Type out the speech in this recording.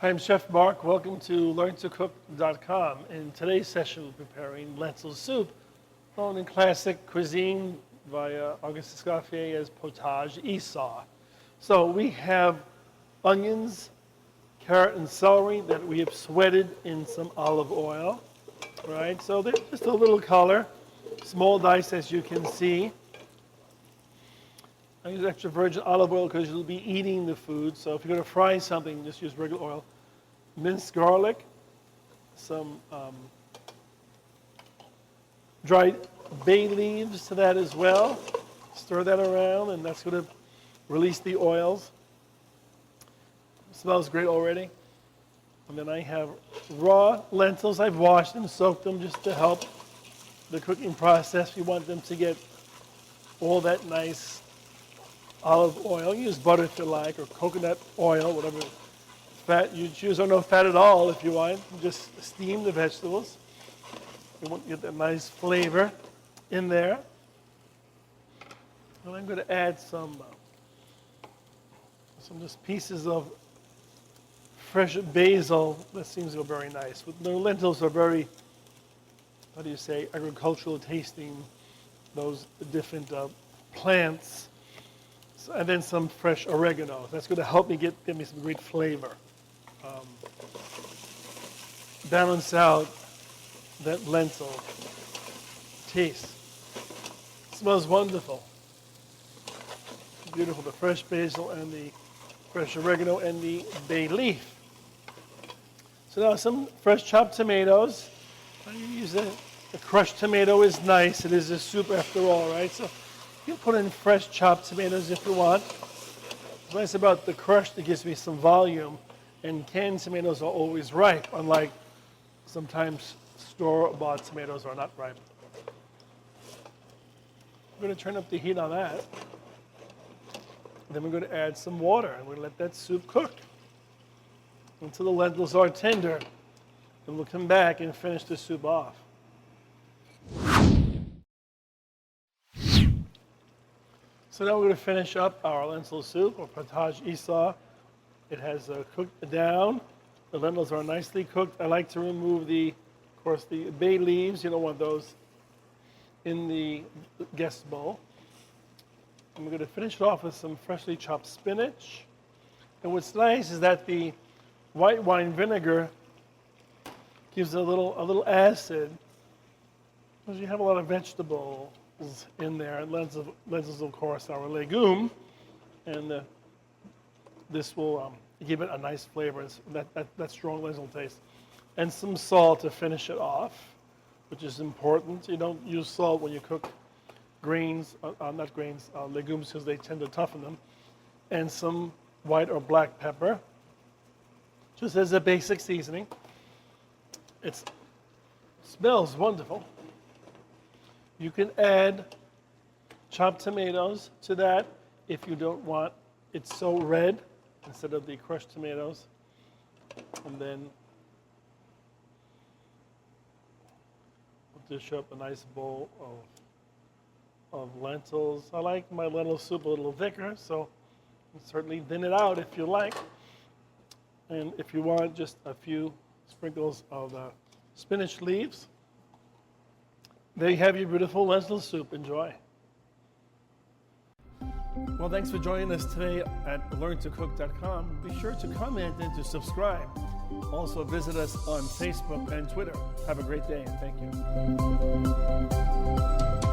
I'm Chef Mark. Welcome to LearnToCook.com. In today's session, we're preparing lentil soup, known in classic cuisine by Auguste Escoffier as potage Esau. So we have onions, carrot, and celery that we have sweated in some olive oil. Right? So they're just a little color, small dice as you can see. I use extra virgin olive oil because you'll be eating the food. So if you're going to fry something, just use regular oil. Minced garlic, some dried bay leaves to that as well. Stir that around, and that's going to release the oils. Smells great already. And then I have raw lentils. I've washed them, soaked them just to help the cooking process. We want them to get all that nice olive oil. Use butter if you like, or coconut oil, whatever fat you choose, or no fat at all if you want. Just steam the vegetables. You want to get that nice flavor in there. And I'm going to add some just pieces of fresh basil. That seems to go very nice. The lentils are very, how do you say, agricultural tasting, those different plants. And then some fresh oregano. That's going to help me give me some great flavor. Balance out that lentil taste. Smells wonderful. Beautiful, the fresh basil and the fresh oregano and the bay leaf. So now some fresh chopped tomatoes. You use a crushed tomato is nice. It is a soup after all, right? So you can put in fresh chopped tomatoes if you want. What's nice about the crushed, it gives me some volume. And canned tomatoes are always ripe, unlike sometimes store-bought tomatoes are not ripe. I'm going to turn up the heat on that. Then we're going to add some water, and we're going to let that soup cook until the lentils are tender. And we'll come back and finish the soup off. So now we're going to finish up our lentil soup, or potage Esau. It has cooked down. The lentils are nicely cooked. I like to remove of course, the bay leaves. You don't want those in the guest bowl. And we're going to finish it off with some freshly chopped spinach. And what's nice is that the white wine vinegar gives it a little acid, because you have a lot of vegetables in there. And lentils, of course, are a legume, and this will give it a nice flavor, that strong lentil taste. And some salt to finish it off, which is important. You don't use salt when you cook grains, legumes, because they tend to toughen them. And some white or black pepper, just as a basic seasoning. It smells wonderful. You can add chopped tomatoes to that if you don't want it so red, instead of the crushed tomatoes. And then we'll dish up a nice bowl of lentils. I like my lentil soup a little thicker, so you can certainly thin it out if you like. And if you want, just a few sprinkles of spinach leaves. There you have your beautiful lentil soup. Enjoy. Well, thanks for joining us today at LearnToCook.com. Be sure to comment and to subscribe. Also visit us on Facebook and Twitter. Have a great day, and thank you.